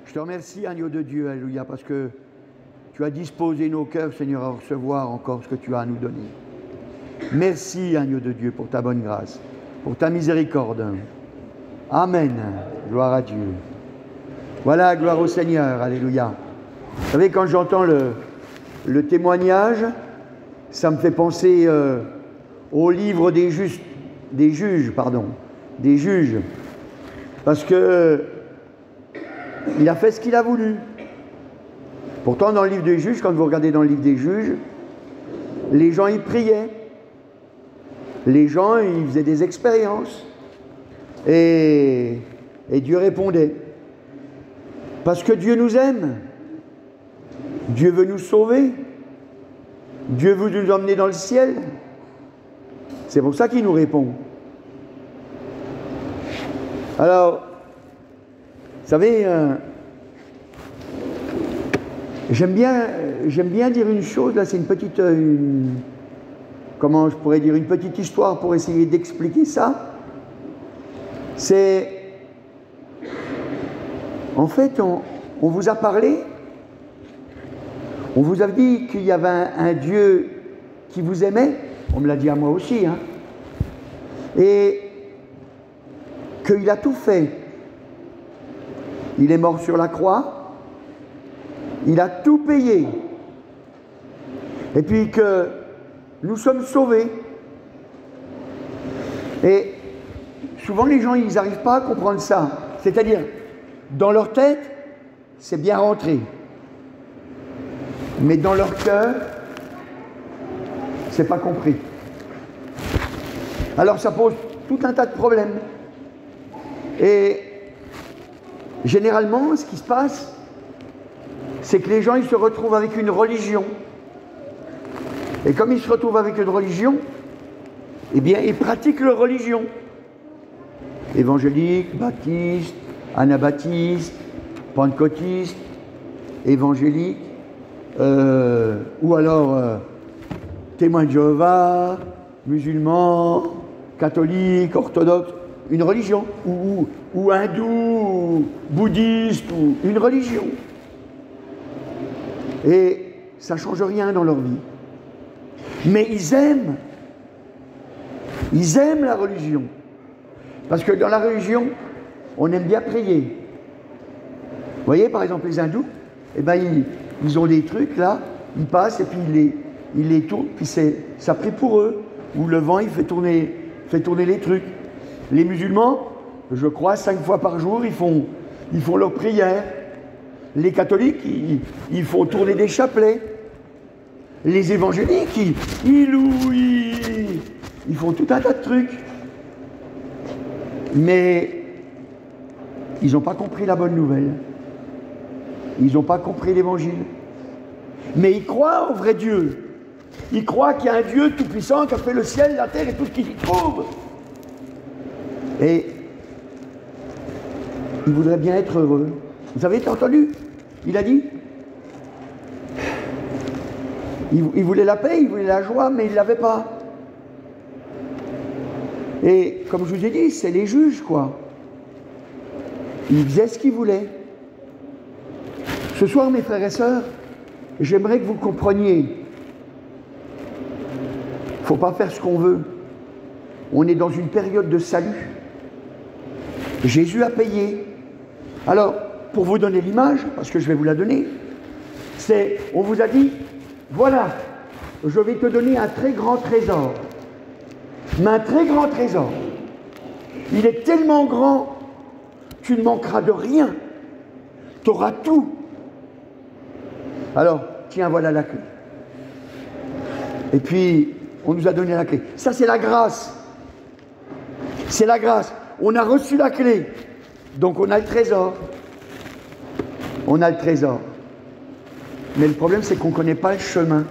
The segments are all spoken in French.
Je te remercie, agneau de Dieu, alléluia, parce que tu as disposé nos cœurs, Seigneur, à recevoir encore ce que tu as à nous donner. Merci, agneau de Dieu, pour ta bonne grâce, pour ta miséricorde. Amen. Gloire à Dieu. Voilà, gloire au Seigneur, alléluia. Vous savez, quand j'entends le témoignage, ça me fait penser au livre des juges. Parce que il a fait ce qu'il a voulu. Pourtant, dans le livre des juges, quand vous regardez dans le livre des juges, les gens y priaient. Les gens, ils faisaient des expériences. Et Dieu répondait. Parce que Dieu nous aime. Dieu veut nous sauver. Dieu veut nous emmener dans le ciel. C'est pour ça qu'il nous répond. Alors, vous savez, j'aime bien dire une chose, là c'est une petite, comment je pourrais dire, une petite histoire pour essayer d'expliquer ça. C'est, en fait, on vous a parlé, on vous a dit qu'il y avait un Dieu qui vous aimait, on me l'a dit à moi aussi, hein, et qu'il a tout fait. Il est mort sur la croix, il a tout payé, et puis que nous sommes sauvés. Et souvent les gens, ils n'arrivent pas à comprendre ça. C'est-à-dire, dans leur tête, c'est bien rentré. Mais dans leur cœur, c'est pas compris. Alors ça pose tout un tas de problèmes. Et généralement, ce qui se passe, c'est que les gens, ils se retrouvent avec une religion. Et comme ils se retrouvent avec une religion, eh bien, ils pratiquent leur religion. Évangélique, baptiste, anabaptiste, pentecôtiste, évangélique, ou alors témoin de Jéhovah, musulman, catholique, orthodoxe, une religion, ou hindou, ou bouddhiste, ou une religion. Et ça ne change rien dans leur vie. Mais ils aiment la religion. Parce que dans la religion, on aime bien prier. Vous voyez, par exemple, les hindous, eh ben, ils ont des trucs là, ils passent et puis ils les tournent, puis ça prie pour eux. Ou le vent, il fait tourner les trucs. Les musulmans, je crois, 5 fois par jour, ils font leur prière. Les catholiques, ils font tourner des chapelets. Les évangéliques, ils louent, ils font tout un tas de trucs. Mais ils n'ont pas compris la bonne nouvelle. Ils n'ont pas compris l'évangile. Mais ils croient au vrai Dieu. Ils croient qu'il y a un Dieu tout-puissant qui a fait le ciel, la terre et tout ce qui s'y trouve. Et ils voudraient bien être heureux. Vous avez entendu? Il a dit, il voulait la paix, il voulait la joie, mais il ne l'avait pas. Et comme je vous ai dit, c'est les juges, quoi. Ils faisaient ce qu'ils voulaient. Ce soir, mes frères et sœurs, j'aimerais que vous compreniez. Il ne faut pas faire ce qu'on veut. On est dans une période de salut. Jésus a payé. Alors, pour vous donner l'image, parce que je vais vous la donner, on vous a dit, voilà, je vais te donner un très grand trésor. Mais un très grand trésor. Il est tellement grand, tu ne manqueras de rien. Tu auras tout. Alors, tiens, voilà la clé. Et puis, on nous a donné la clé. Ça, c'est la grâce. C'est la grâce. On a reçu la clé. Donc, on a le trésor. On a le trésor. Mais le problème, c'est qu'on ne connaît pas le chemin.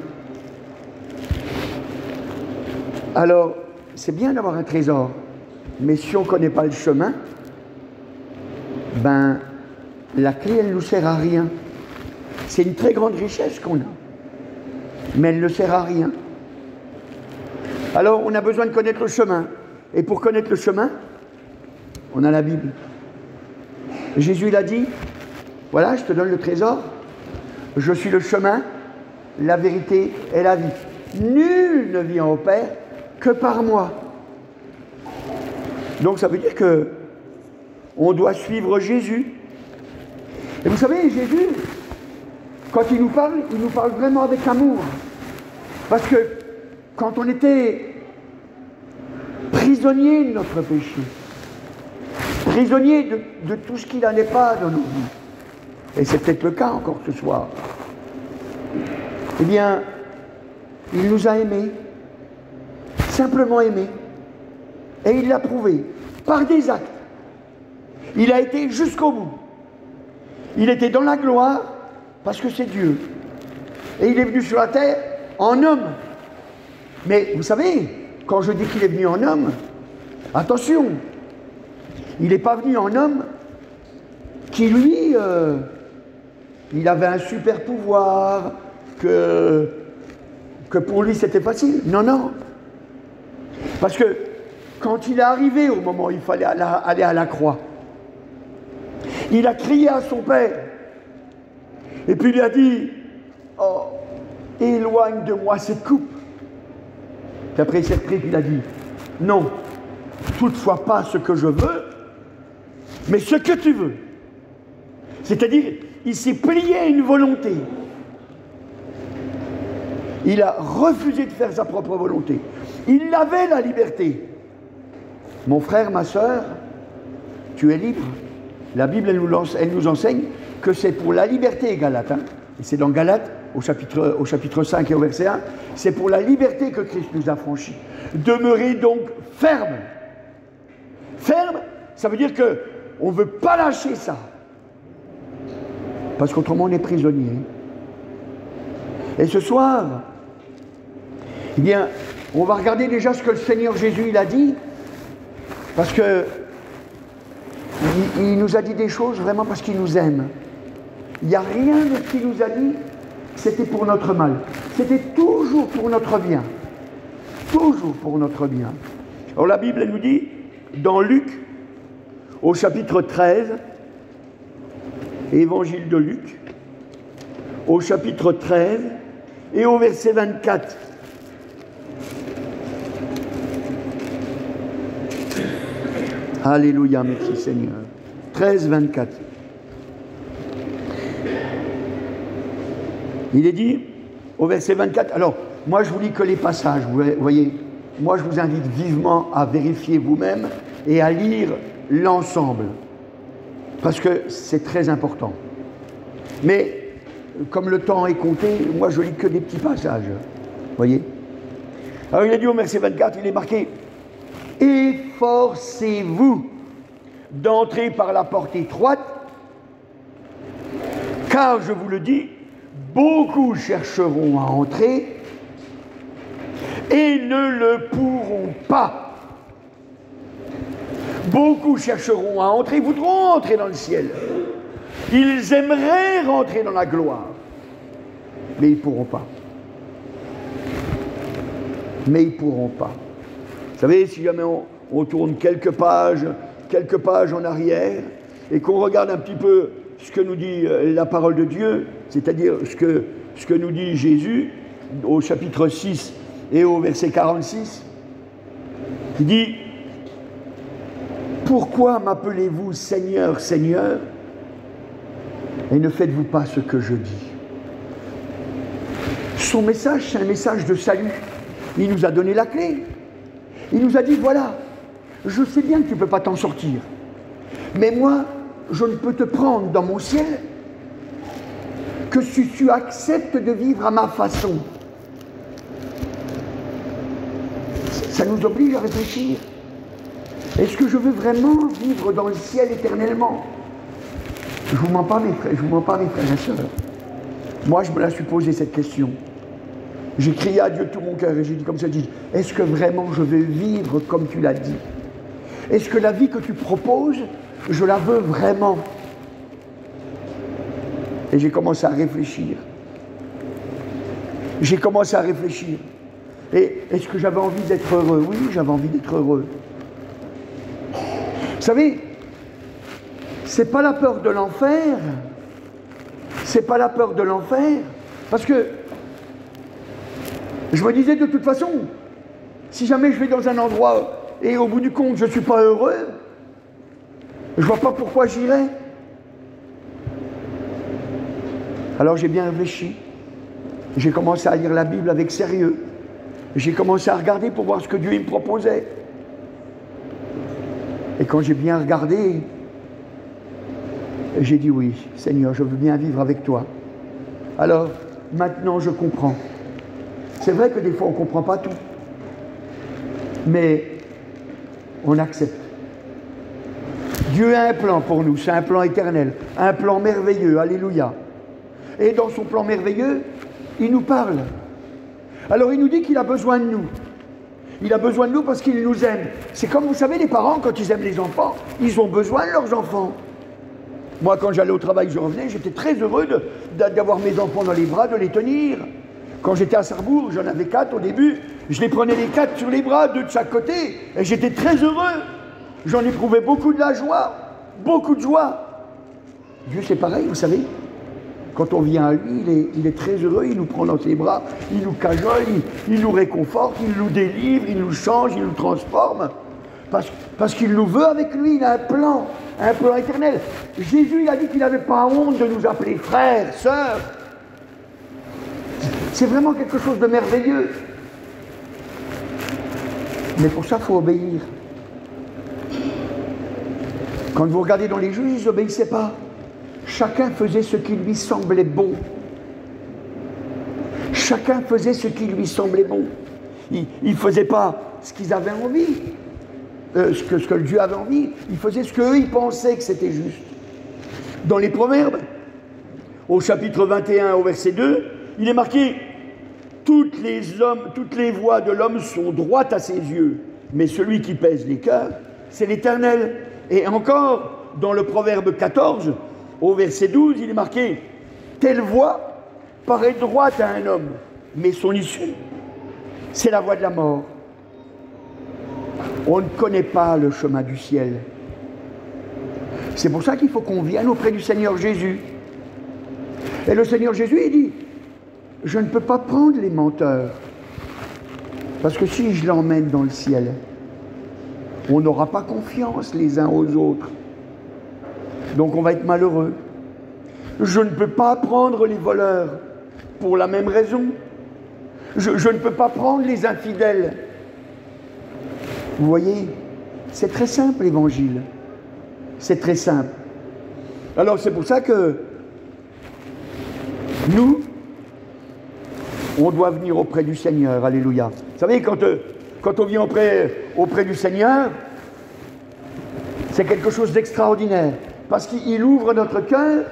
Alors, c'est bien d'avoir un trésor. Mais si on ne connaît pas le chemin, ben, la clé, elle ne nous sert à rien. C'est une très grande richesse qu'on a. Mais elle ne sert à rien. Alors, on a besoin de connaître le chemin. Et pour connaître le chemin, on a la Bible. Jésus, il a dit, voilà, je te donne le trésor, je suis le chemin, la vérité et la vie. Nul ne vient au Père que par moi. Donc ça veut dire que on doit suivre Jésus. Et vous savez, Jésus, quand il nous parle vraiment avec amour. Parce que quand on était prisonnier de notre péché, prisonnier de tout ce qui n'allait pas dans nos vies, et c'est peut-être le cas encore ce soir, eh bien, il nous a aimés, simplement aimés, et il l'a prouvé par des actes. Il a été jusqu'au bout. Il était dans la gloire parce que c'est Dieu. Et il est venu sur la terre en homme. Mais vous savez, quand je dis qu'il est venu en homme, attention, il n'est pas venu en homme qui, lui, il avait un super pouvoir, que pour lui c'était facile. Non, non. Parce que quand il est arrivé au moment où il fallait aller à la croix, il a crié à son Père. Et puis il a dit, oh, éloigne de moi cette coupe. Puis après il s'est pris, puis il a dit, non, toutefois pas ce que je veux, mais ce que tu veux. C'est-à-dire, il s'est plié à une volonté. Il a refusé de faire sa propre volonté. Il avait la liberté. Mon frère, ma sœur, tu es libre. La Bible, elle nous enseigne que c'est pour la liberté, Galates. Hein, et c'est dans Galates, au chapitre 5 et au verset 1, c'est pour la liberté que Christ nous a franchis. Demeurez donc ferme. Ferme, ça veut dire qu'on ne veut pas lâcher ça. Parce qu'autrement, on est prisonnier. Et ce soir, eh bien, on va regarder déjà ce que le Seigneur Jésus il a dit. Parce que il nous a dit des choses vraiment parce qu'il nous aime. Il n'y a rien de ce qu'il nous a dit, c'était pour notre mal. C'était toujours pour notre bien. Toujours pour notre bien. Alors la Bible, elle nous dit, dans Luc, au chapitre 13, Évangile de Luc, au chapitre 13 et au verset 24. Alléluia, merci Seigneur. 13, 24. Il est dit, au verset 24, alors, moi je vous lis que les passages, vous voyez, moi je vous invite vivement à vérifier vous-même et à lire l'ensemble, parce que c'est très important. Mais, comme le temps est compté, moi je lis que des petits passages, vous voyez. Alors il est dit au verset 24, il est marqué, « Efforcez-vous d'entrer par la porte étroite, car je vous le dis, beaucoup chercheront à entrer et ne le pourront pas. Beaucoup chercheront à entrer, voudront entrer dans le ciel. Ils aimeraient rentrer dans la gloire, mais ils ne pourront pas. Mais ils ne pourront pas. Vous savez, si jamais on tourne quelques pages en arrière, et qu'on regarde un petit peu ce que nous dit la parole de Dieu, c'est-à-dire ce que nous dit Jésus au chapitre 6 et au verset 46, il dit « Pourquoi m'appelez-vous Seigneur, Seigneur, et ne faites-vous pas ce que je dis ?» Son message, c'est un message de salut. Il nous a donné la clé. Il nous a dit, voilà, je sais bien que tu ne peux pas t'en sortir, mais moi, je ne peux te prendre dans mon ciel que si tu acceptes de vivre à ma façon. Ça nous oblige à réfléchir. Est-ce que je veux vraiment vivre dans le ciel éternellement? Je ne vous mens pas, mes frères, et sœurs. Moi, je me la suis posé cette question. J'ai crié à Dieu de tout mon cœur et j'ai dit comme ça, est-ce que vraiment je vais vivre comme tu l'as dit? Est-ce que la vie que tu proposes, je la veux vraiment? Et j'ai commencé à réfléchir. Et est-ce que j'avais envie d'être heureux? Oui, j'avais envie d'être heureux. Vous savez, c'est pas la peur de l'enfer c'est pas la peur de l'enfer, parce que je me disais de toute façon, si jamais je vais dans un endroit et au bout du compte je ne suis pas heureux, je ne vois pas pourquoi j'irais. Alors j'ai bien réfléchi, j'ai commencé à lire la Bible avec sérieux, j'ai commencé à regarder pour voir ce que Dieu me proposait. Et quand j'ai bien regardé, j'ai dit oui, Seigneur, je veux bien vivre avec toi. Alors, maintenant je comprends. C'est vrai que des fois on ne comprend pas tout, mais on accepte. Dieu a un plan pour nous, c'est un plan éternel, un plan merveilleux, alléluia. Et dans son plan merveilleux, il nous parle. Alors il nous dit qu'il a besoin de nous. Il a besoin de nous parce qu'il nous aime. C'est comme, vous savez, les parents, quand ils aiment les enfants, ils ont besoin de leurs enfants. Moi, quand j'allais au travail, je revenais, j'étais très heureux d'avoir mes enfants dans les bras, de les tenir. Quand j'étais à Sarrebourg, j'en avais 4 au début, je les prenais les 4 sur les bras, 2 de chaque côté, et j'étais très heureux. J'en éprouvais beaucoup de la joie, beaucoup de joie. Dieu, c'est pareil, vous savez. Quand on vient à lui, il est très heureux, il nous prend dans ses bras, il nous cajole, il nous réconforte, il nous délivre, il nous change, il nous transforme. Parce qu'il nous veut avec lui, il a un plan éternel. Jésus, il a dit qu'il n'avait pas honte de nous appeler frères, sœurs. C'est vraiment quelque chose de merveilleux. Mais pour ça, il faut obéir. Quand vous regardez dans les juges, ils n'obéissaient pas. Chacun faisait ce qui lui semblait bon. Chacun faisait ce qui lui semblait bon. Ils ne faisaient pas ce qu'ils avaient envie, ce que Dieu avait envie. Ils faisaient ce qu'eux, ils pensaient que c'était juste. Dans les Proverbes, au chapitre 21, au verset 2, il est marqué « Toutes les voies de l'homme sont droites à ses yeux, mais celui qui pèse les cœurs, c'est l'Éternel. » Et encore, dans le Proverbe 14, au verset 12, il est marqué « Telle voie paraît droite à un homme, mais son issue, c'est la voie de la mort. » On ne connaît pas le chemin du ciel. C'est pour ça qu'il faut qu'on vienne auprès du Seigneur Jésus. Et le Seigneur Jésus, il dit « Je ne peux pas prendre les menteurs, parce que si je l'emmène dans le ciel, on n'aura pas confiance les uns aux autres. Donc on va être malheureux. Je ne peux pas prendre les voleurs pour la même raison. Je ne peux pas prendre les infidèles. » Vous voyez, c'est très simple l'évangile. C'est très simple. Alors c'est pour ça que nous, on doit venir auprès du Seigneur. Alléluia. Vous savez, quand on vient auprès du Seigneur, c'est quelque chose d'extraordinaire. Parce qu'il ouvre notre cœur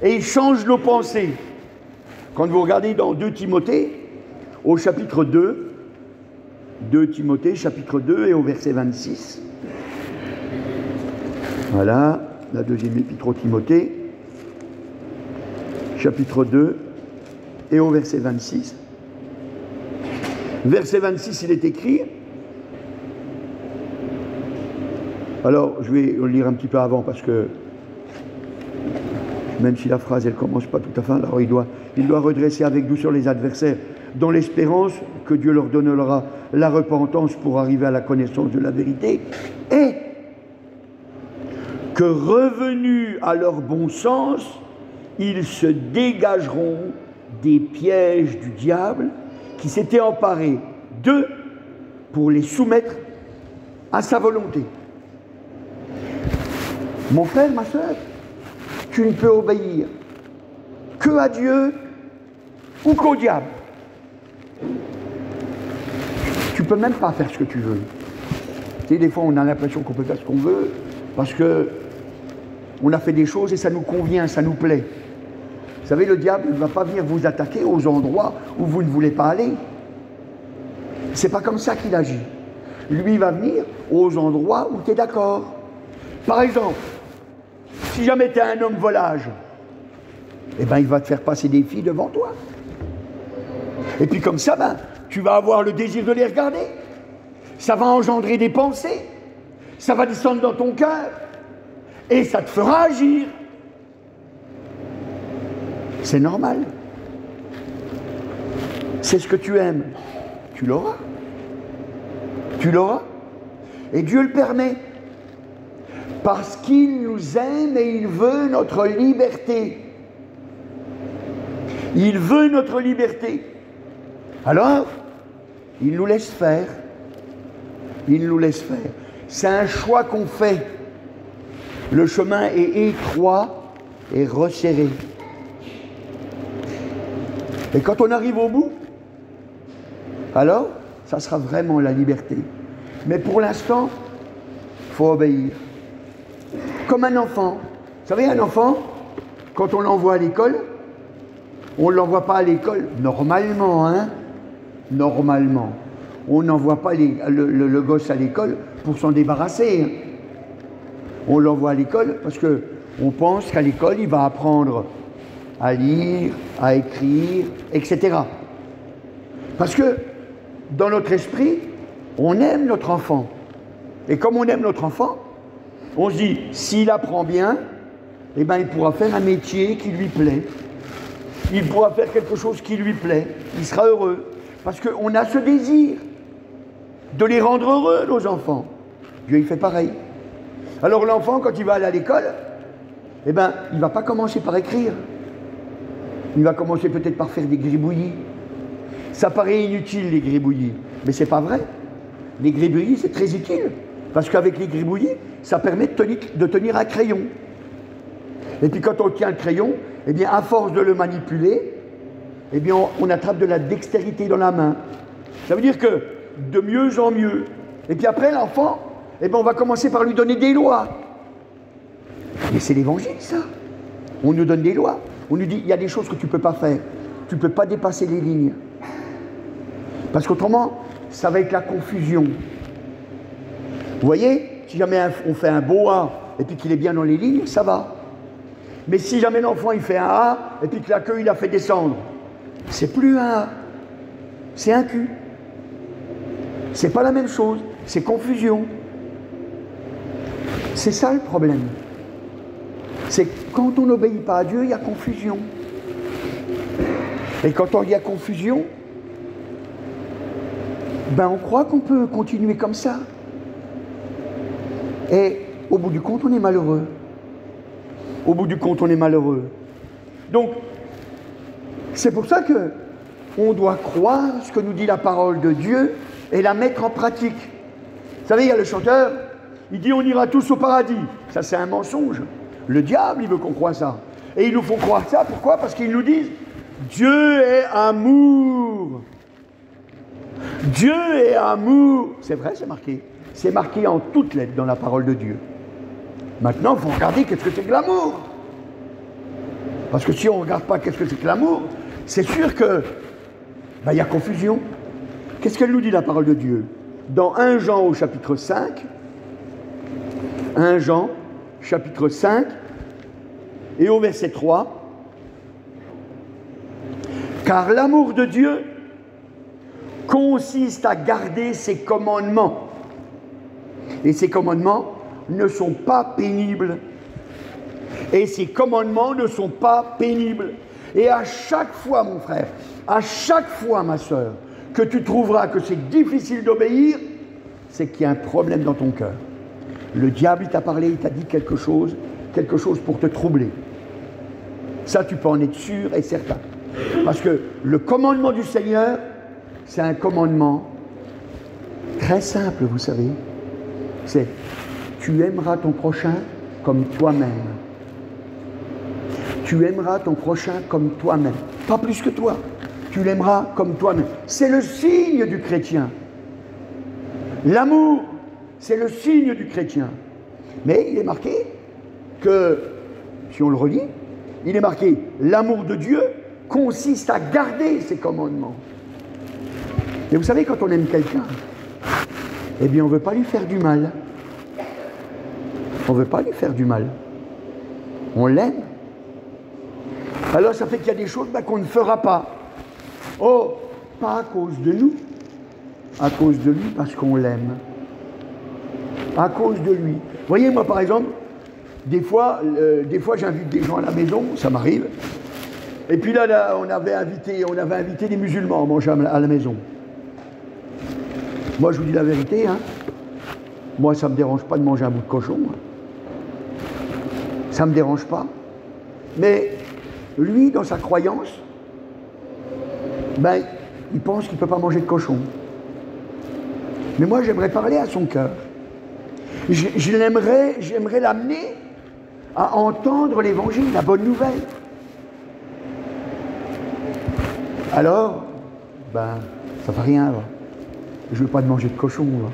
et il change nos pensées. Quand vous regardez dans 2 Timothée, au chapitre 2, 2 Timothée, chapitre 2 et au verset 26. Voilà, la deuxième épître au Timothée, chapitre 2 et au verset 26. Verset 26, il est écrit... Alors, je vais le lire un petit peu avant parce que, même si la phrase, elle commence pas tout à fait, alors il doit redresser avec douceur les adversaires dans l'espérance que Dieu leur donnera la repentance pour arriver à la connaissance de la vérité et que revenus à leur bon sens, ils se dégageront des pièges du diable qui s'était emparé d'eux pour les soumettre à sa volonté. Mon frère, ma soeur, tu ne peux obéir que à Dieu ou qu'au diable. Tu ne peux même pas faire ce que tu veux. Tu sais, des fois, on a l'impression qu'on peut faire ce qu'on veut parce qu'on a fait des choses et ça nous convient, ça nous plaît. Vous savez, le diable ne va pas venir vous attaquer aux endroits où vous ne voulez pas aller. C'est pas comme ça qu'il agit. Lui, il va venir aux endroits où tu es d'accord. Par exemple, si jamais tu es un homme volage, eh ben, il va te faire passer des filles devant toi. Et puis comme ça, tu vas avoir le désir de les regarder. Ça va engendrer des pensées. Ça va descendre dans ton cœur. Et ça te fera agir. C'est normal. C'est ce que tu aimes. Tu l'auras. Tu l'auras. Et Dieu le permet. Parce qu'il nous aime et il veut notre liberté. Il veut notre liberté. Alors, il nous laisse faire. Il nous laisse faire. C'est un choix qu'on fait. Le chemin est étroit et resserré. Et quand on arrive au bout, alors, ça sera vraiment la liberté. Mais pour l'instant, il faut obéir. Comme un enfant. Vous savez, un enfant, quand on l'envoie à l'école, on ne l'envoie pas à l'école, normalement, hein. Normalement. On n'envoie pas le gosse à l'école pour s'en débarrasser. Hein. On l'envoie à l'école parce qu'on pense qu'à l'école, il va apprendre à lire, à écrire, etc. Parce que dans notre esprit, on aime notre enfant. Et comme on aime notre enfant, on se dit, s'il apprend bien, eh ben, il pourra faire un métier qui lui plaît. Il pourra faire quelque chose qui lui plaît. Il sera heureux. Parce qu'on a ce désir de les rendre heureux, nos enfants. Dieu, il fait pareil. Alors l'enfant, quand il va aller à l'école, eh ben, il ne va pas commencer par écrire. Il va commencer peut-être par faire des gribouillis. Ça paraît inutile, les gribouillis. Mais ce n'est pas vrai. Les gribouillis, c'est très utile. Parce qu'avec les gribouillis, ça permet de tenir un crayon. Et puis quand on tient le crayon, eh bien, à force de le manipuler, eh bien, on attrape de la dextérité dans la main. Ça veut dire que de mieux en mieux. Et puis après, l'enfant, eh bien, on va commencer par lui donner des lois. Mais c'est l'évangile, ça. On nous donne des lois. On nous dit, il y a des choses que tu ne peux pas faire. Tu ne peux pas dépasser les lignes. Parce qu'autrement, ça va être la confusion. Vous voyez, si jamais on fait un beau A et puis qu'il est bien dans les lignes, ça va. Mais si jamais l'enfant il fait un A et puis que la queue il a fait descendre, c'est plus un A, c'est un Q. C'est pas la même chose, c'est confusion. C'est ça le problème. C'est que quand on n'obéit pas à Dieu, il y a confusion. Et quand il y a confusion, ben on croit qu'on peut continuer comme ça. Et au bout du compte, on est malheureux. Au bout du compte, on est malheureux. Donc, c'est pour ça que on doit croire ce que nous dit la parole de Dieu et la mettre en pratique. Vous savez, il y a le chanteur, il dit on ira tous au paradis. Ça, c'est un mensonge. Le diable, il veut qu'on croie ça. Et ils nous font croire ça, pourquoi? Parce qu'ils nous disent Dieu est amour. Dieu est amour. C'est vrai, c'est marqué. C'est marqué en toutes lettres dans la parole de Dieu. Maintenant, il faut regarder qu'est-ce que c'est que l'amour. Parce que si on ne regarde pas qu'est-ce que c'est que l'amour, c'est sûr que il y a confusion. Qu'est-ce qu'elle nous dit la parole de Dieu? Dans 1 Jean au chapitre 5, 1 Jean chapitre 5 et au verset 3, car l'amour de Dieu consiste à garder ses commandements. Et ces commandements ne sont pas pénibles. Et ces commandements ne sont pas pénibles. Et à chaque fois, mon frère, à chaque fois, ma sœur, que tu trouveras que c'est difficile d'obéir, c'est qu'il y a un problème dans ton cœur. Le diable, il t'a parlé, il t'a dit quelque chose pour te troubler. Ça, tu peux en être sûr et certain. Parce que le commandement du Seigneur, c'est un commandement très simple, vous savez. C'est « Tu aimeras ton prochain comme toi-même. » Tu aimeras ton prochain comme toi-même. Pas plus que toi. Tu l'aimeras comme toi-même. C'est le signe du chrétien. L'amour, c'est le signe du chrétien. Mais il est marqué que, si on le relit, il est marqué « L'amour de Dieu consiste à garder ses commandements. » Et vous savez, quand on aime quelqu'un, eh bien, on ne veut pas lui faire du mal. On ne veut pas lui faire du mal. On l'aime. Alors, ça fait qu'il y a des choses qu'on ne fera pas. Oh, pas à cause de nous. À cause de lui, parce qu'on l'aime. À cause de lui. Vous voyez, moi, par exemple, des fois j'invite des gens à la maison, ça m'arrive. Et puis là, on avait invité des musulmans à manger à la maison. Moi, je vous dis la vérité, hein. Moi, ça ne me dérange pas de manger un bout de cochon. Hein. Ça ne me dérange pas. Mais lui, dans sa croyance, ben, il pense qu'il ne peut pas manger de cochon. Mais moi, j'aimerais parler à son cœur. J'aimerais l'amener à entendre l'évangile, la bonne nouvelle. Alors, ben, ça ne fait rien, là. Je ne veux pas de manger de cochon, là.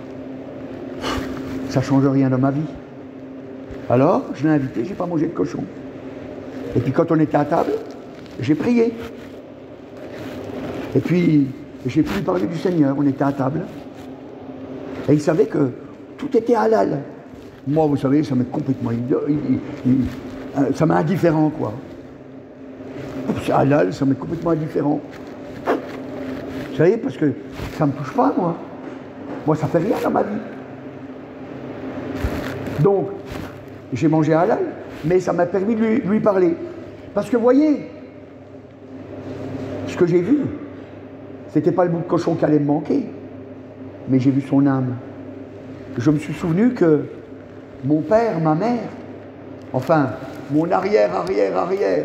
Ça ne change rien dans ma vie. Alors, je l'ai invité, je n'ai pas mangé de cochon. Et puis quand on était à table, j'ai prié. Et puis, j'ai pu lui parler du Seigneur, on était à table. Et il savait que tout était halal. Moi, vous savez, ça m'est complètement... ça m'est indifférent, quoi. C'est halal, ça m'est complètement indifférent. Vous savez, parce que ça ne me touche pas, moi. Moi, ça ne fait rien dans ma vie. Donc, j'ai mangé halal, mais ça m'a permis de lui parler. Parce que, vous voyez, ce que j'ai vu, c'était pas le bout de cochon qui allait me manquer, mais j'ai vu son âme. Je me suis souvenu que mon père, ma mère, enfin, mon arrière,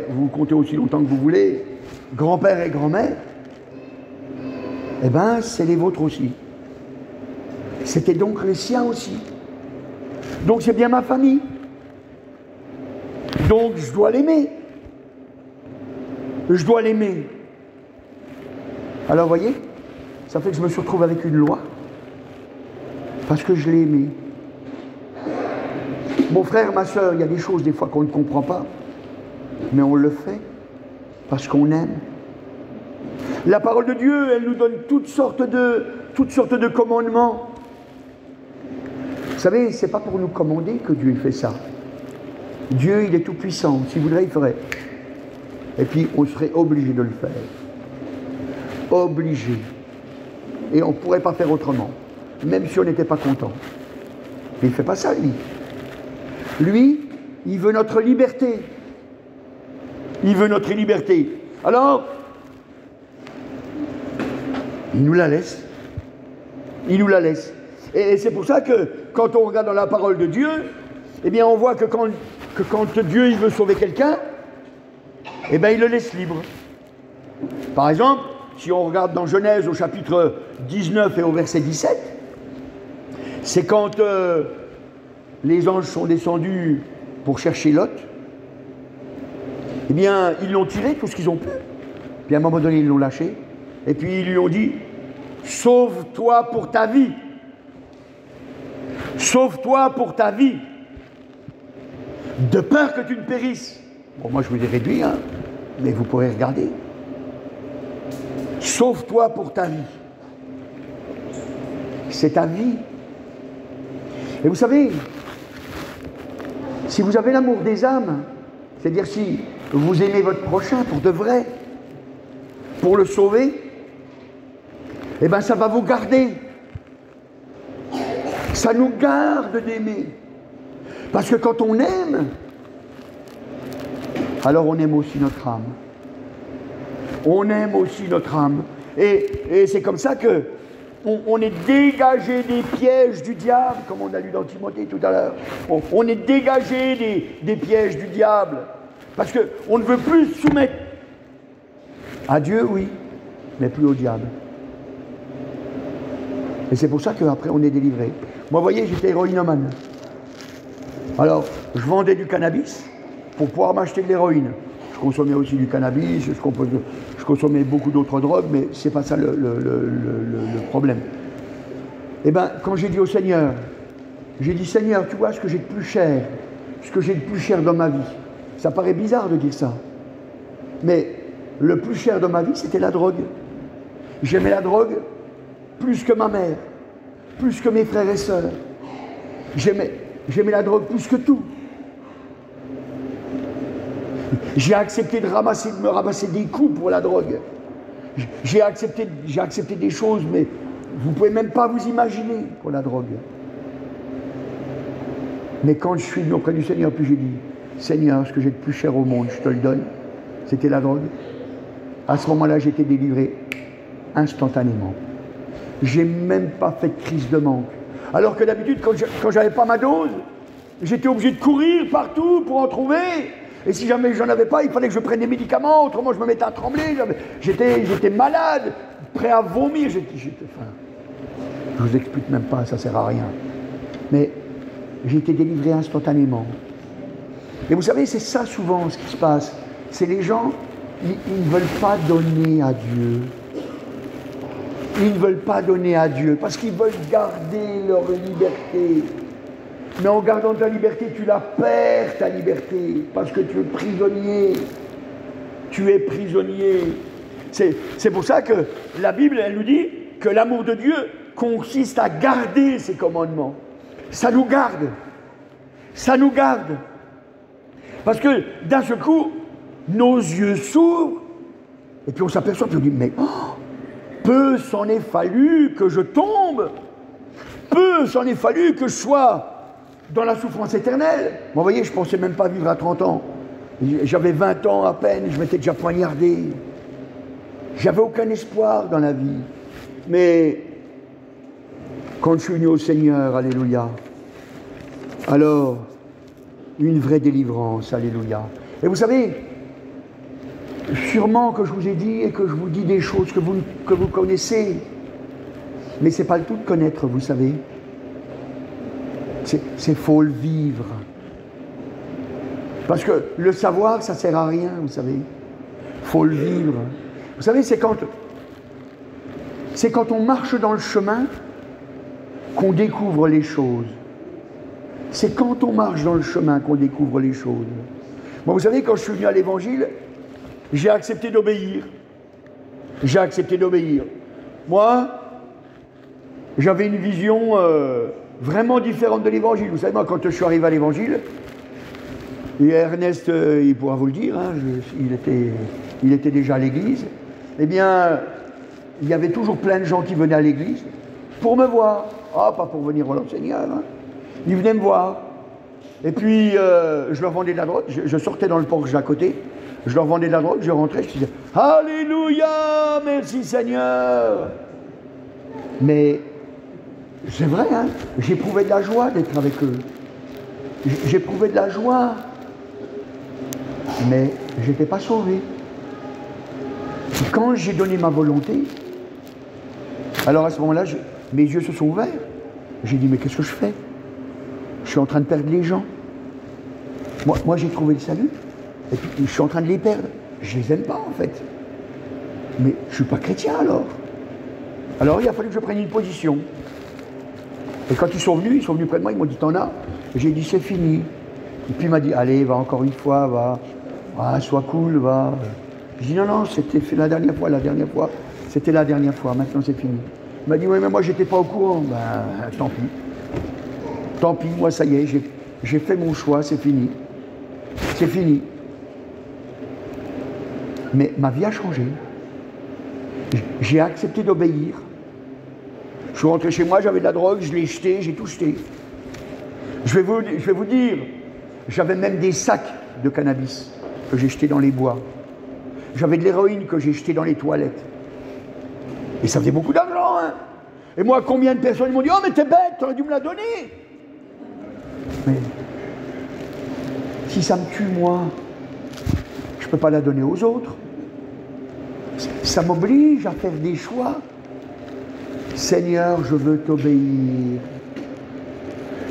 vous comptez aussi longtemps que vous voulez, grand-père et grand-mère, eh bien, c'est les vôtres aussi. C'était donc les siens aussi. Donc c'est bien ma famille. Donc je dois l'aimer. Je dois l'aimer. Alors, vous voyez, ça fait que je me suis retrouvé avec une loi. Parce que je l'ai aimé. Mon frère, ma soeur, il y a des choses des fois qu'on ne comprend pas. Mais on le fait. Parce qu'on aime. La parole de Dieu, elle nous donne toutes sortes de commandements. Vous savez, c'est pas pour nous commander que Dieu fait ça. Dieu, il est tout puissant. S'il voudrait, il ferait. Et puis, on serait obligé de le faire. Obligé. Et on ne pourrait pas faire autrement. Même si on n'était pas content. Mais il ne fait pas ça, lui. Lui, il veut notre liberté. Il veut notre liberté. Alors, il nous la laisse. Il nous la laisse. Et c'est pour ça que, quand on regarde dans la parole de Dieu, eh bien, on voit que quand Dieu il veut sauver quelqu'un, eh bien, il le laisse libre. Par exemple, si on regarde dans Genèse au chapitre 19 et au verset 17, c'est quand les anges sont descendus pour chercher Lot, eh bien, ils l'ont tiré tout ce qu'ils ont pu. Puis à un moment donné, ils l'ont lâché. Et puis ils lui ont dit, sauve-toi pour ta vie. Sauve-toi pour ta vie. De peur que tu ne périsses. Bon, moi je vous ai réduit, hein, mais vous pourrez regarder. Sauve-toi pour ta vie. C'est ta vie. Et vous savez, si vous avez l'amour des âmes, c'est-à-dire si vous aimez votre prochain pour de vrai, pour le sauver, eh bien ça va vous garder. Ça nous garde d'aimer. Parce que quand on aime, alors on aime aussi notre âme. On aime aussi notre âme. Et c'est comme ça que on est dégagé des pièges du diable, comme on a lu dans Timothée tout à l'heure. On est dégagé des pièges du diable. Parce qu'on ne veut plus se soumettre à Dieu, oui, mais plus au diable. Et c'est pour ça qu'après on est délivré. Moi, vous voyez, j'étais héroïnomane. Alors, je vendais du cannabis pour pouvoir m'acheter de l'héroïne. Je consommais aussi du cannabis, je consommais beaucoup d'autres drogues, mais c'est pas ça le problème. Eh bien, quand j'ai dit au Seigneur, j'ai dit, Seigneur, tu vois ce que j'ai de plus cher, ce que j'ai de plus cher dans ma vie. Ça paraît bizarre de dire ça. Mais le plus cher de ma vie, c'était la drogue. J'aimais la drogue plus que ma mère, plus que mes frères et sœurs. J'aimais la drogue plus que tout. J'ai accepté de me ramasser des coups pour la drogue. J'ai accepté des choses, mais vous ne pouvez même pas vous imaginer pour la drogue. Mais quand je suis venu auprès du Seigneur, puis j'ai dit, Seigneur, ce que j'ai de plus cher au monde, je te le donne. C'était la drogue. À ce moment-là, j'ai été délivré instantanément. J'ai même pas fait de crise de manque. Alors que d'habitude, quand j'avais pas ma dose, j'étais obligé de courir partout pour en trouver. Et si jamais j'en avais pas, il fallait que je prenne des médicaments, autrement je me mettais à trembler. J'étais malade, prêt à vomir. Enfin, je vous explique même pas, ça sert à rien. Mais j'ai été délivré instantanément. Et vous savez, c'est ça souvent ce qui se passe. C'est les gens, ils ne veulent pas donner à Dieu. Ils ne veulent pas donner à Dieu parce qu'ils veulent garder leur liberté. Mais en gardant ta liberté, tu la perds, ta liberté, parce que tu es prisonnier. Tu es prisonnier. C'est pour ça que la Bible, elle nous dit que l'amour de Dieu consiste à garder ses commandements. Ça nous garde. Ça nous garde. Parce que d'un seul coup, nos yeux s'ouvrent, et puis on s'aperçoit, puis on dit, mais peu s'en est fallu que je tombe, peu s'en est fallu que je sois dans la souffrance éternelle. Bon, vous voyez, je ne pensais même pas vivre à 30 ans. J'avais 20 ans à peine, je m'étais déjà poignardé. J'avais aucun espoir dans la vie. Mais quand je suis venu au Seigneur, alléluia, alors, une vraie délivrance, alléluia. Et vous savez, sûrement que je vous ai dit et que je vous dis des choses que vous connaissez, mais ce n'est pas le tout de connaître, vous savez. C'est faut le vivre. Parce que le savoir, ça ne sert à rien, vous savez. Faut le vivre. Vous savez, c'est quand on marche dans le chemin qu'on découvre les choses. C'est quand on marche dans le chemin qu'on découvre les choses. Bon, vous savez, quand je suis venu à l'Évangile, j'ai accepté d'obéir. J'ai accepté d'obéir. Moi, j'avais une vision vraiment différente de l'Évangile. Vous savez, moi, quand je suis arrivé à l'Évangile, et Ernest, il pourra vous le dire, hein, il était déjà à l'église, eh bien, il y avait toujours plein de gens qui venaient à l'église pour me voir. Ah, pas pour venir au Seigneur, hein. Ils venaient me voir. Et puis, je leur vendais de la drogue. Je sortais dans le porche d'à côté. Je leur vendais de la drogue. Je rentrais. Je disais « Alléluia, merci Seigneur !» Mais c'est vrai, hein, j'éprouvais de la joie d'être avec eux. J'éprouvais de la joie. Mais je n'étais pas sauvé. Et quand j'ai donné ma volonté, alors à ce moment-là, mes yeux se sont ouverts. J'ai dit « Mais qu'est-ce que je fais ? Je suis en train de perdre les gens. Moi j'ai trouvé le salut, et puis je suis en train de les perdre. Je les aime pas en fait. Mais je suis pas chrétien alors. Alors il a fallu que je prenne une position. Et quand ils sont venus près de moi, ils m'ont dit t'en as. J'ai dit c'est fini. Et puis il m'a dit allez, va encore une fois, va, sois cool, va. J'ai dit non, c'était fait la dernière fois, c'était la dernière fois, maintenant c'est fini. Il m'a dit oui mais moi j'étais pas au courant. Ben tant pis. Tant pis, moi ça y est, j'ai fait mon choix, c'est fini. C'est fini. Mais ma vie a changé. J'ai accepté d'obéir. Je suis rentré chez moi, j'avais de la drogue, je l'ai jeté, j'ai tout jeté. Je vais vous dire, j'avais même des sacs de cannabis que j'ai jetés dans les bois. J'avais de l'héroïne que j'ai jeté dans les toilettes. Et ça faisait beaucoup d'argent, hein. Et moi, combien de personnes m'ont dit « Oh, mais t'es bête, t'aurais dû me la donner !» Mais si ça me tue, moi, je ne peux pas la donner aux autres. Ça m'oblige à faire des choix. Seigneur, je veux t'obéir.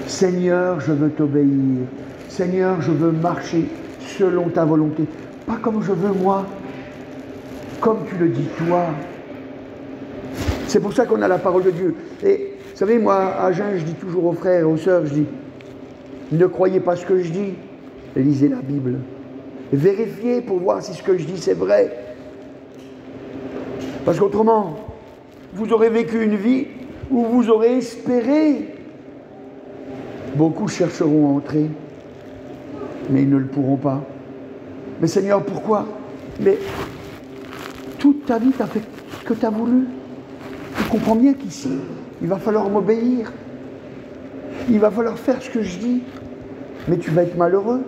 Seigneur, je veux t'obéir. Seigneur, je veux marcher selon ta volonté. Pas comme je veux moi, comme tu le dis toi. C'est pour ça qu'on a la parole de Dieu. Et vous savez, moi, à Jeun, je dis toujours aux frères et aux sœurs, je dis, ne croyez pas ce que je dis, lisez la Bible. Vérifiez pour voir si ce que je dis c'est vrai. Parce qu'autrement, vous aurez vécu une vie où vous aurez espéré. Beaucoup chercheront à entrer, mais ils ne le pourront pas. Mais Seigneur, pourquoi? Mais toute ta vie, tu as fait ce que tu as voulu. Tu comprends bien qu'ici, il va falloir m'obéir. Il va falloir faire ce que je dis. Mais tu vas être malheureux.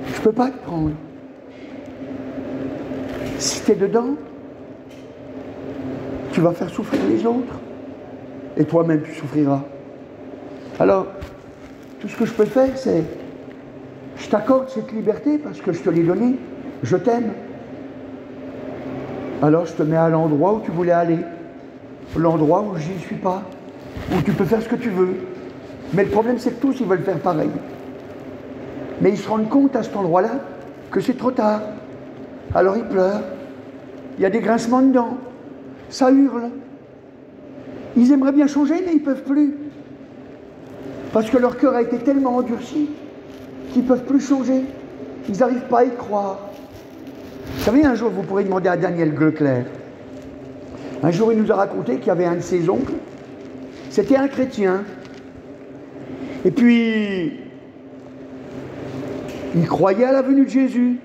Je ne peux pas te prendre. Si tu es dedans, tu vas faire souffrir les autres. Et toi-même, tu souffriras. Alors, tout ce que je peux faire, c'est... Je t'accorde cette liberté parce que je te l'ai donnée. Je t'aime. Alors, je te mets à l'endroit où tu voulais aller. L'endroit où j'y suis pas. Où tu peux faire ce que tu veux. Mais le problème, c'est que tous, ils veulent faire pareil. Mais ils se rendent compte à cet endroit-là que c'est trop tard. Alors ils pleurent. Il y a des grincements de dents. Ça hurle. Ils aimeraient bien changer, mais ils ne peuvent plus. Parce que leur cœur a été tellement endurci qu'ils ne peuvent plus changer. Ils n'arrivent pas à y croire. Vous savez, un jour, vous pourrez demander à Daniel Leclerc. Un jour, il nous a raconté qu'il y avait un de ses oncles. C'était un chrétien. Et puis, il croyait à la venue de Jésus.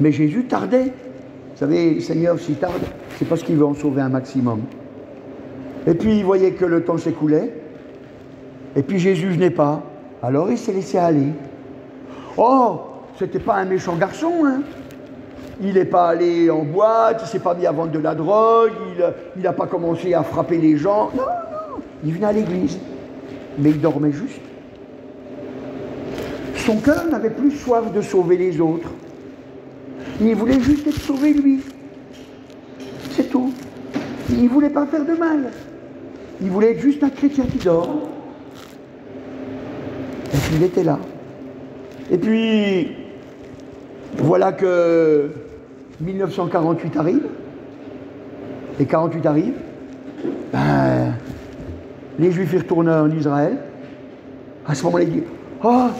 Mais Jésus tardait. Vous savez, le Seigneur, s'il tarde, c'est parce qu'il veut en sauver un maximum. Et puis, il voyait que le temps s'écoulait. Et puis, Jésus venait pas. Alors, il s'est laissé aller. Oh, c'était pas un méchant garçon, hein. Il n'est pas allé en boîte, il ne s'est pas mis à vendre de la drogue, il n'a pas commencé à frapper les gens. Non, non, il venait à l'église. Mais il dormait juste. Son cœur n'avait plus soif de sauver les autres. Il voulait juste être sauvé lui. C'est tout. Il ne voulait pas faire de mal. Il voulait être juste un chrétien qui dort. Et puis il était là. Et puis, voilà que 1948 arrive. Et 48 arrive. Ben, les Juifs y retournent en Israël. À ce moment-là, il dit « Ah,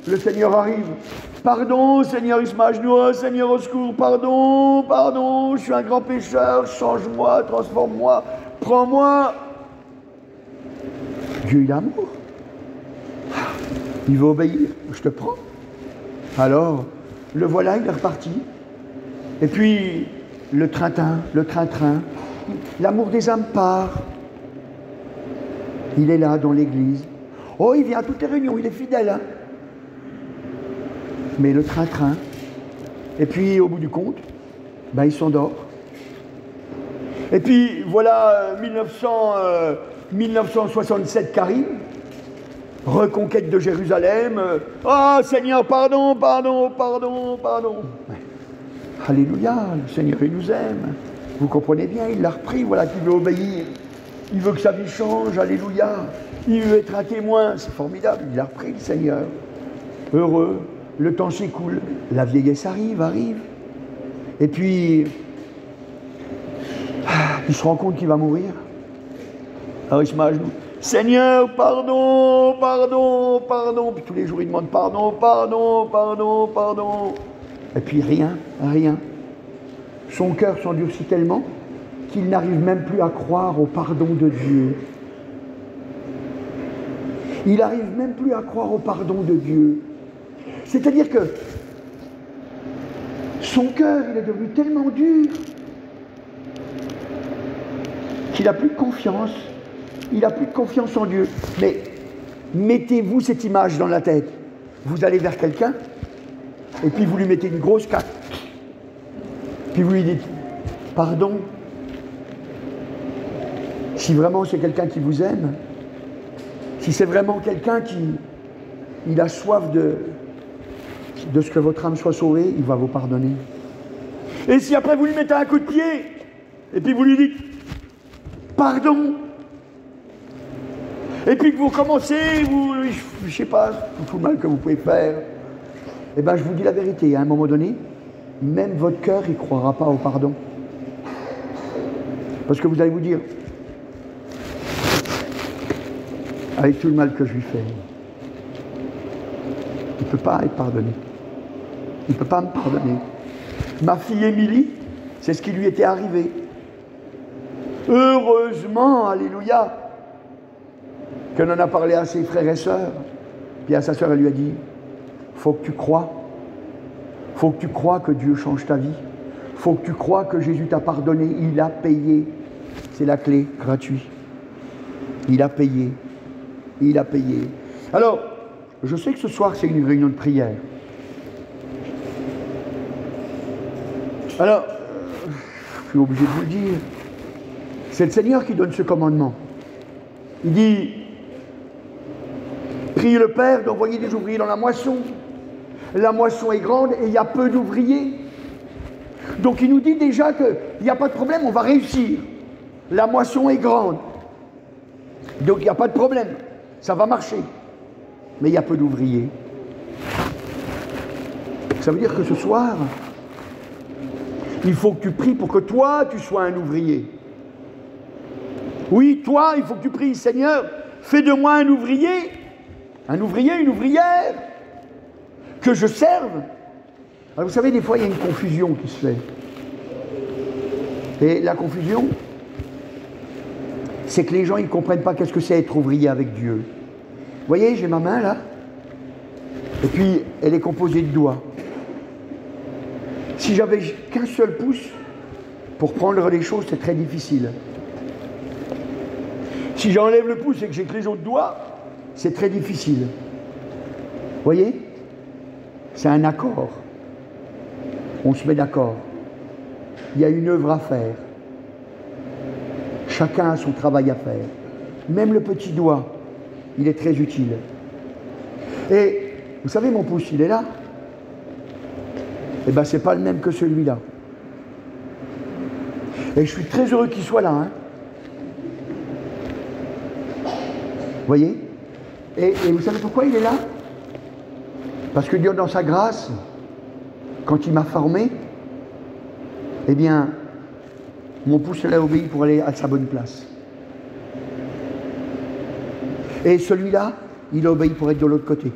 le Seigneur arrive. Pardon, Seigneur Ismajnoua, Seigneur au secours, pardon, pardon, je suis un grand pécheur, change-moi, transforme-moi, prends-moi. » Dieu, il a amour. Il veut obéir, je te prends. Alors, le voilà, il est reparti. Et puis, le train-train, l'amour des âmes part. Il est là dans l'église. Oh, il vient à toutes les réunions, il est fidèle, hein. Mais le train-train, et puis au bout du compte, ben, il s'endort. Et puis voilà 1967 qui arrive, reconquête de Jérusalem. Ah, Seigneur, pardon, pardon, pardon, pardon. Alléluia, le Seigneur, il nous aime. Vous comprenez bien, il l'a repris, voilà qu'il veut obéir. Il veut que sa vie change, alléluia. Il veut être un témoin, c'est formidable, il l'a repris, le Seigneur. Heureux. Le temps s'écoule, la vieillesse arrive. Et puis, il se rend compte qu'il va mourir. Alors il se met à genoux. Seigneur, pardon, pardon, pardon. Puis tous les jours, il demande pardon, pardon, pardon, pardon. Et puis rien. Son cœur s'endurcit tellement qu'il n'arrive même plus à croire au pardon de Dieu. Il n'arrive même plus à croire au pardon de Dieu. C'est-à-dire que son cœur, il est devenu tellement dur qu'il n'a plus de confiance. Il n'a plus de confiance en Dieu. Mais mettez-vous cette image dans la tête. Vous allez vers quelqu'un, et puis vous lui mettez une grosse claque. Puis vous lui dites, pardon. Si vraiment c'est quelqu'un qui vous aime, si c'est vraiment quelqu'un qui il a soif de ce que votre âme soit sauvée, il va vous pardonner. Et si après vous lui mettez un coup de pied, et puis vous lui dites pardon, et puis que vous commencez, je ne sais pas, tout le mal que vous pouvez faire, eh bien je vous dis la vérité, à un moment donné, même votre cœur, il ne croira pas au pardon. Parce que vous allez vous dire, avec tout le mal que je lui fais, il ne peut pas être pardonné. Il ne peut pas me pardonner. Ma fille Émilie, c'est ce qui lui était arrivé. Heureusement, alléluia, qu'elle en a parlé à ses frères et sœurs. Puis à sa sœur, elle lui a dit, faut que tu crois. Faut que tu crois que Dieu change ta vie. Faut que tu crois que Jésus t'a pardonné. Il a payé. C'est la clé, gratuit. Il a payé. Il a payé. Alors, je sais que ce soir, c'est une réunion de prière. Alors, je suis obligé de vous le dire, c'est le Seigneur qui donne ce commandement. Il dit, priez le Père d'envoyer des ouvriers dans la moisson. La moisson est grande et il y a peu d'ouvriers. Donc il nous dit déjà qu'il n'y a pas de problème, on va réussir. La moisson est grande. Donc il n'y a pas de problème, ça va marcher. Mais il y a peu d'ouvriers. Ça veut dire que ce soir, il faut que tu pries pour que toi, tu sois un ouvrier. Oui, toi, il faut que tu pries, Seigneur, fais de moi un ouvrier, une ouvrière, que je serve. Alors vous savez, des fois, il y a une confusion qui se fait. Et la confusion, c'est que les gens, ils ne comprennent pas qu'est-ce que c'est être ouvrier avec Dieu. Vous voyez, j'ai ma main là, et puis elle est composée de doigts. Si j'avais qu'un seul pouce, pour prendre les choses, c'est très difficile. Si j'enlève le pouce et que j'ai que les autres doigts, c'est très difficile. Vous voyez? C'est un accord. On se met d'accord. Il y a une œuvre à faire. Chacun a son travail à faire. Même le petit doigt, il est très utile. Et vous savez, mon pouce, il est là. Eh bien, c'est pas le même que celui-là. Et je suis très heureux qu'il soit là. Hein. Vous voyez? Et vous savez pourquoi il est là? Parce que Dieu, dans sa grâce, quand il m'a formé, eh bien, mon pouce l'a obéi pour aller à sa bonne place. Et celui-là, il a obéi pour être de l'autre côté.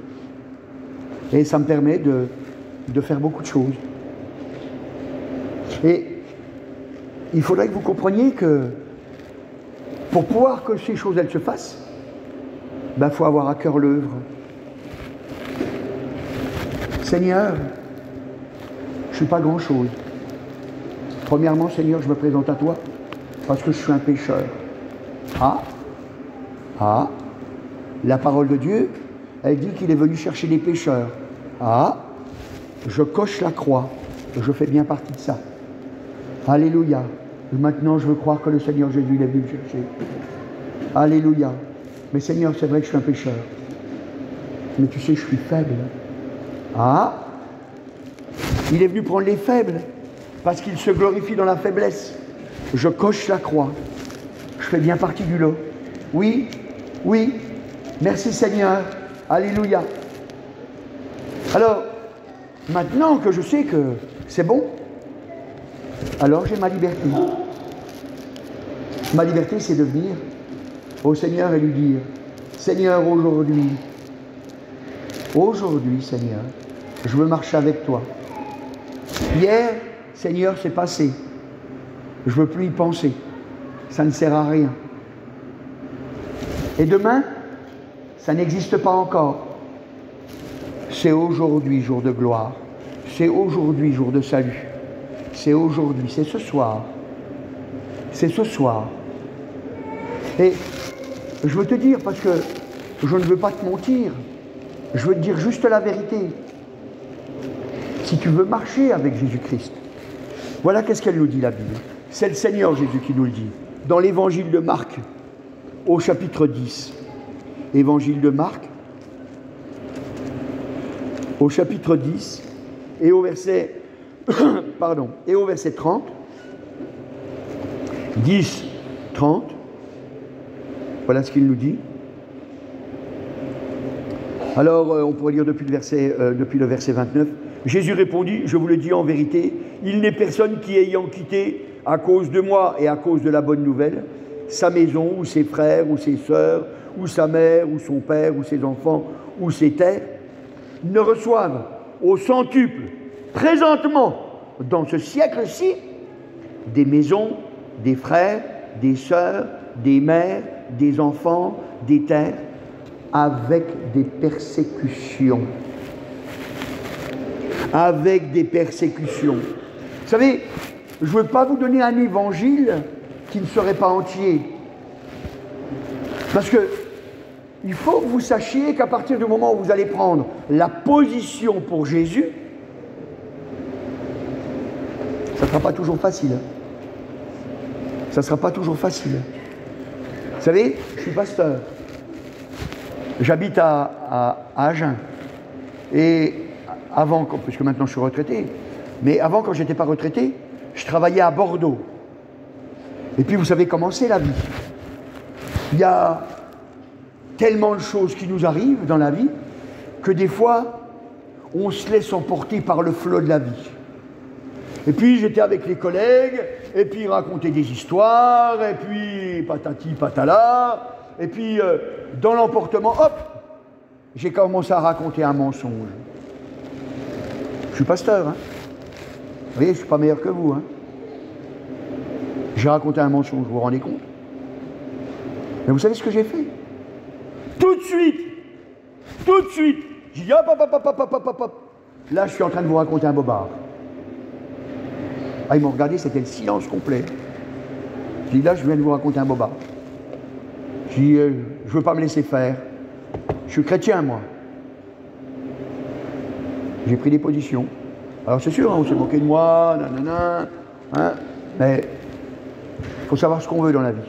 Et ça me permet de faire beaucoup de choses. Et il faudrait que vous compreniez que pour pouvoir que ces choses, elles se fassent, ben, faut avoir à cœur l'œuvre. Seigneur, je ne suis pas grand-chose. Premièrement, Seigneur, je me présente à toi parce que je suis un pécheur. La parole de Dieu, elle dit qu'il est venu chercher des pécheurs. Je coche la croix. Je fais bien partie de ça. Alléluia. Et maintenant, je veux croire que le Seigneur Jésus il est venu me chercher. Alléluia. Mais Seigneur, c'est vrai que je suis un pécheur. Mais tu sais, je suis faible. Il est venu prendre les faibles parce qu'il se glorifie dans la faiblesse. Je coche la croix. Je fais bien partie du lot. Oui, oui. Merci Seigneur. Alléluia. Alors, maintenant que je sais que c'est bon, alors j'ai ma liberté. Ma liberté, c'est de venir au Seigneur et lui dire, Seigneur, aujourd'hui, Seigneur, je veux marcher avec toi. Hier, Seigneur, c'est passé. Je ne veux plus y penser. Ça ne sert à rien. Et demain, ça n'existe pas encore. C'est aujourd'hui jour de gloire. C'est aujourd'hui jour de salut. C'est aujourd'hui, c'est ce soir. C'est ce soir. Et je veux te dire, parce que je ne veux pas te mentir, je veux te dire juste la vérité. Si tu veux marcher avec Jésus-Christ, voilà qu'est-ce qu'elle nous dit la Bible. C'est le Seigneur Jésus qui nous le dit. Dans l'évangile de Marc, au chapitre 10. Évangile de Marc, au chapitre 10, et au verset, et au verset 30, 10, 30, voilà ce qu'il nous dit. Alors, on pourrait lire depuis le verset 29. Jésus répondit, je vous le dis en vérité, il n'est personne qui ayant quitté à cause de moi et à cause de la bonne nouvelle, sa maison, ou ses frères, ou ses sœurs, ou sa mère, ou son père, ou ses enfants, ou ses terres, ne reçoivent au centuple, présentement, dans ce siècle-ci, des maisons, des frères, des sœurs, des mères, des enfants, des terres, avec des persécutions. Avec des persécutions. Vous savez, je ne veux pas vous donner un évangile qui ne serait pas entier. Parce que il faut que vous sachiez qu'à partir du moment où vous allez prendre la position pour Jésus, Ça ne sera pas toujours facile. Ça ne sera pas toujours facile. Vous savez, je suis pasteur. J'habite à Agen. Et avant, puisque maintenant je suis retraité, mais avant, quand je n'étais pas retraité, je travaillais à Bordeaux. Et puis vous savez comment c'est la vie. Il y a tellement de choses qui nous arrivent dans la vie que des fois, on se laisse emporter par le flot de la vie. Et puis j'étais avec les collègues, et puis ils racontaient des histoires, et puis patati patala, et puis dans l'emportement, hop, j'ai commencé à raconter un mensonge. Je suis pasteur, hein. Vous voyez, je ne suis pas meilleur que vous, hein. J'ai raconté un mensonge, vous vous rendez compte? Mais vous savez ce que j'ai fait? Tout de suite, j'ai dit hop, hop, hop, hop, hop, hop, hop, hop. Là, je suis en train de vous raconter un bobard. Ah, ils m'ont regardé, c'était le silence complet. J'ai dit là, je viens de vous raconter un bobard. J'ai dit, je ne veux pas me laisser faire. Je suis chrétien, moi. J'ai pris des positions. Alors c'est sûr, hein, on s'est moqué de moi, nanana, hein, mais il faut savoir ce qu'on veut dans la vie.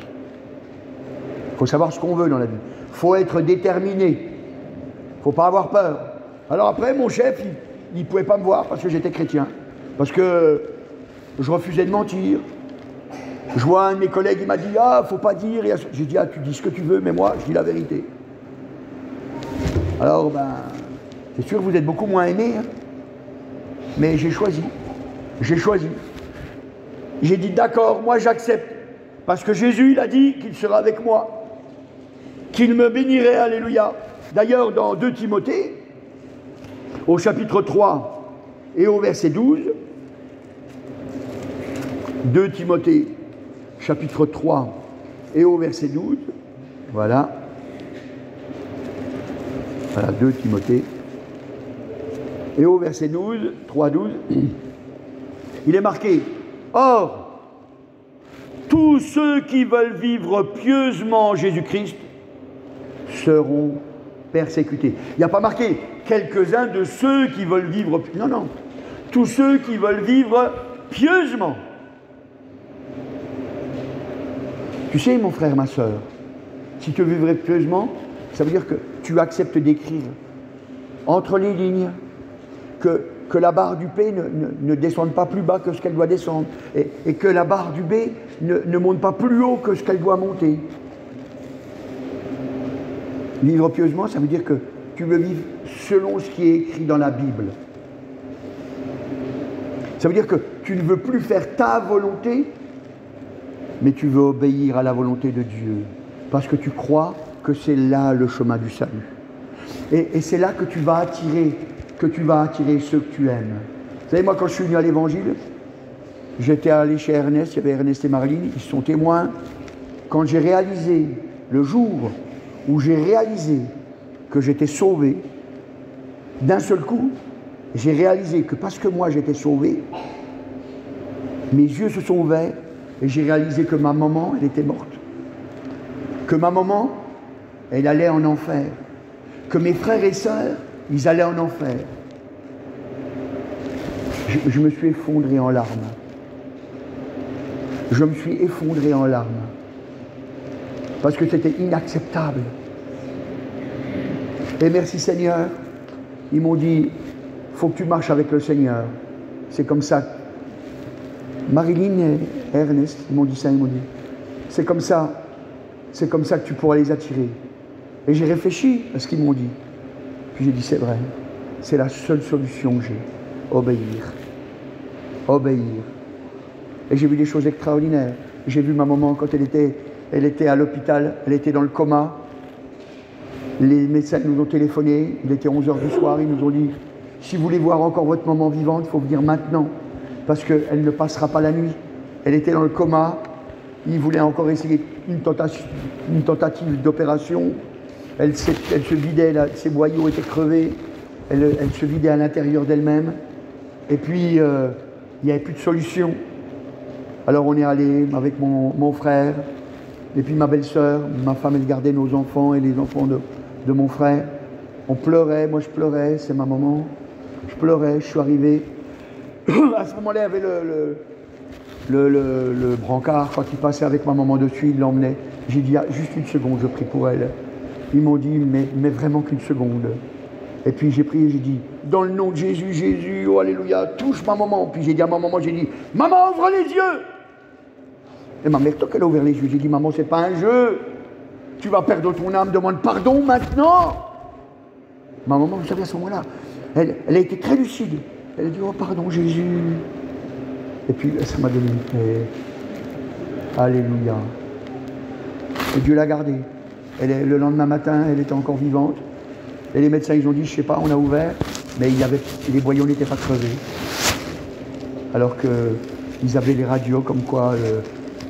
Il faut savoir ce qu'on veut dans la vie. Il faut être déterminé. Il ne faut pas avoir peur. Alors après, mon chef, il ne pouvait pas me voir parce que j'étais chrétien. Parce que je refusais de mentir. Je vois un de mes collègues, il m'a dit, ah, il ne faut pas dire. J'ai dit, ah, tu dis ce que tu veux, mais moi, je dis la vérité. Alors, ben, c'est sûr que vous êtes beaucoup moins aimés, hein. Mais j'ai choisi. J'ai dit, d'accord, moi j'accepte. Parce que Jésus, il a dit qu'il sera avec moi. Qu'il me bénirait, alléluia. D'ailleurs, dans 2 Timothée, au chapitre 3 et au verset 12, 2 Timothée, chapitre 3 et au verset 12, voilà. Voilà, 2 Timothée. Et au verset 12, 3, 12, il est marqué, or, tous ceux qui veulent vivre pieusement en Jésus-Christ seront persécutés. Il n'y a pas marqué quelques-uns de ceux qui veulent vivre, non, non, tous ceux qui veulent vivre pieusement. Tu sais, mon frère, ma soeur, si tu vivrais pieusement, ça veut dire que tu acceptes d'écrire entre les lignes que la barre du P ne descende pas plus bas que ce qu'elle doit descendre et que la barre du B ne monte pas plus haut que ce qu'elle doit monter. Vivre pieusement, ça veut dire que tu veux vivre selon ce qui est écrit dans la Bible. Ça veut dire que tu ne veux plus faire ta volonté, mais tu veux obéir à la volonté de Dieu, parce que tu crois que c'est là le chemin du salut. Et c'est là que tu vas attirer ceux que tu aimes. Vous savez, moi, quand je suis venu à l'Évangile, j'étais allé chez Ernest, il y avait Ernest et Marilyn, ils sont témoins. Quand j'ai réalisé, le jour où j'ai réalisé que j'étais sauvé, d'un seul coup, j'ai réalisé que parce que moi j'étais sauvé, mes yeux se sont ouverts et j'ai réalisé que ma maman, elle était morte. Que ma maman, elle allait en enfer. Que mes frères et sœurs, ils allaient en enfer. Je me suis effondré en larmes. Je me suis effondré en larmes. Parce que c'était inacceptable. Et merci Seigneur, ils m'ont dit, il faut que tu marches avec le Seigneur. C'est comme ça. Marilyn et Ernest, ils m'ont dit ça, ils m'ont dit, c'est comme ça que tu pourras les attirer. Et j'ai réfléchi à ce qu'ils m'ont dit. Puis j'ai dit, c'est vrai, c'est la seule solution que j'ai. Obéir. Obéir. Et j'ai vu des choses extraordinaires. J'ai vu ma maman quand elle était à l'hôpital, elle était dans le coma. Les médecins nous ont téléphoné, il était 11h du soir, ils nous ont dit, si vous voulez voir encore votre maman vivante, il faut venir maintenant, parce qu'elle ne passera pas la nuit. Elle était dans le coma, ils voulaient encore essayer une tentative d'opération. Elle se vidait, ses boyaux étaient crevés, elle se vidait à l'intérieur d'elle-même. Et puis, il n'y avait plus de solution. Alors on est allé avec mon frère, et puis ma belle-sœur, ma femme, elle gardait nos enfants et les enfants de mon frère. On pleurait, moi je pleurais, c'est ma maman. Je pleurais, je suis arrivé. À ce moment-là, il y avait le brancard, quand il passait avec ma maman dessus, il l'emmenait. J'ai dit, ah, juste une seconde, je prie pour elle. Ils m'ont dit, mais vraiment qu'une seconde. Et puis j'ai prié, j'ai dit, dans le nom de Jésus, Jésus, oh alléluia, touche ma maman. Puis j'ai dit à ma maman, j'ai dit, maman, ouvre les yeux. Et ma mère, toi qu'elle a ouvert les yeux, j'ai dit, maman, c'est pas un jeu. Tu vas perdre ton âme, demande pardon maintenant. Ma maman, vous savez, à ce moment-là, elle a été très lucide. Elle a dit, oh pardon Jésus. Et puis ça m'a donné une paix. Alléluia. Et Dieu l'a gardée. Le lendemain matin, elle était encore vivante. Et les médecins, ils ont dit, je sais pas, on a ouvert, mais les boyaux n'étaient pas crevés. Alors qu'ils avaient les radios comme quoi,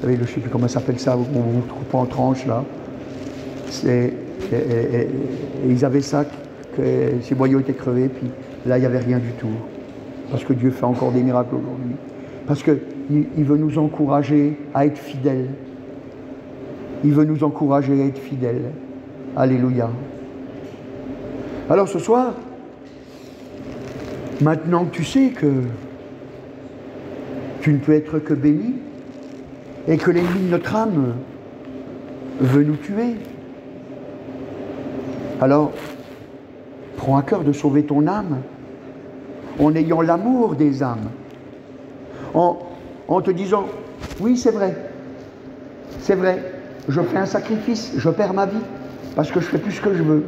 je ne sais plus comment ça s'appelle ça, on ne trouve pas en tranche là. Et ils avaient ça, que ces boyaux étaient crevés, puis là, il n'y avait rien du tout. Parce que Dieu fait encore des miracles aujourd'hui. Parce qu'il veut nous encourager à être fidèles. Il veut nous encourager à être fidèles. Alléluia. Alors ce soir, maintenant que tu sais que tu ne peux être que béni et que l'ennemi de notre âme veut nous tuer, alors prends à cœur de sauver ton âme en ayant l'amour des âmes, en te disant, oui c'est vrai, je fais un sacrifice, je perds ma vie parce que je fais plus ce que je veux,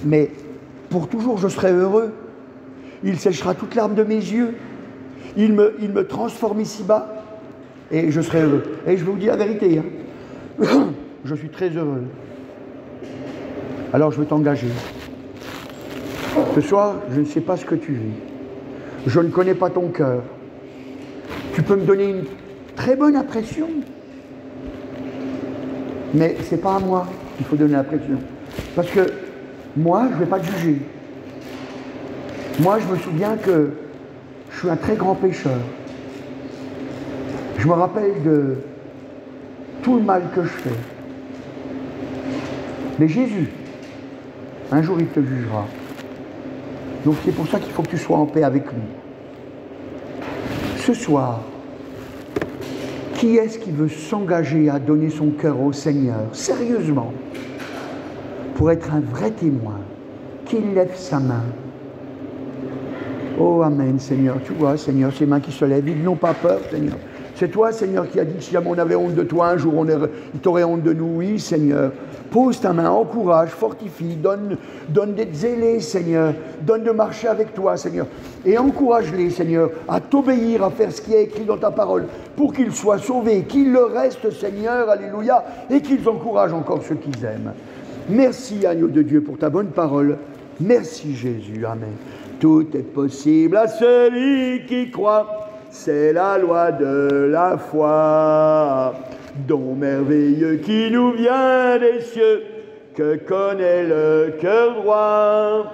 mais pour toujours je serai heureux, il séchera toute larme de mes yeux, il me transforme ici-bas et je serai heureux. Et je vous dis la vérité, hein. Je suis très heureux. Alors je veux t'engager. Ce soir, je ne sais pas ce que tu vis. Je ne connais pas ton cœur. Tu peux me donner une très bonne impression. Mais ce n'est pas à moi qu'il faut donner l'impression. Parce que moi, je ne vais pas te juger. Moi, je me souviens que je suis un très grand pécheur. Je me rappelle de tout le mal que je fais. Mais Jésus, un jour, il te jugera. Donc c'est pour ça qu'il faut que tu sois en paix avec lui. Ce soir, qui est-ce qui veut s'engager à donner son cœur au Seigneur, sérieusement, pour être un vrai témoin, qu'il lève sa main. Oh, Amen, Seigneur. Tu vois, Seigneur, ces mains qui se lèvent, ils n'ont pas peur, Seigneur. C'est toi, Seigneur, qui a dit que si jamais on avait honte de toi, un jour il t'aurait honte de nous. Oui, Seigneur. Pose ta main, encourage, fortifie, donne d'être zélé, Seigneur. Donne de marcher avec toi, Seigneur. Et encourage-les, Seigneur, à t'obéir, à faire ce qui est écrit dans ta parole, pour qu'ils soient sauvés, qu'ils le restent, Seigneur, alléluia, et qu'ils encouragent encore ceux qu'ils aiment. Merci, agneau de Dieu, pour ta bonne parole. Merci, Jésus. Amen. Tout est possible à celui qui croit. C'est la loi de la foi, don merveilleux qui nous vient des cieux, que connaît le cœur droit.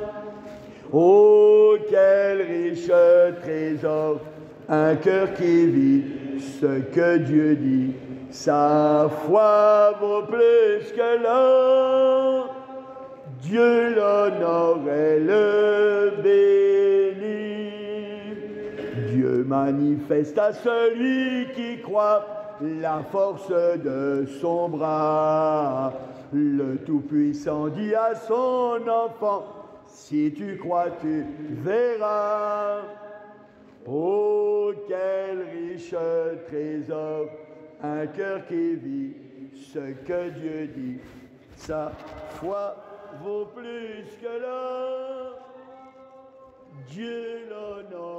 Oh, quel riche trésor, un cœur qui vit ce que Dieu dit. Sa foi vaut plus que l'or, Dieu l'honore et le bénit. Dieu manifeste à celui qui croit la force de son bras. Le Tout-Puissant dit à son enfant, si tu crois, tu verras. Oh, quel riche trésor, un cœur qui vit ce que Dieu dit. Sa foi vaut plus que l'or, Dieu l'honore.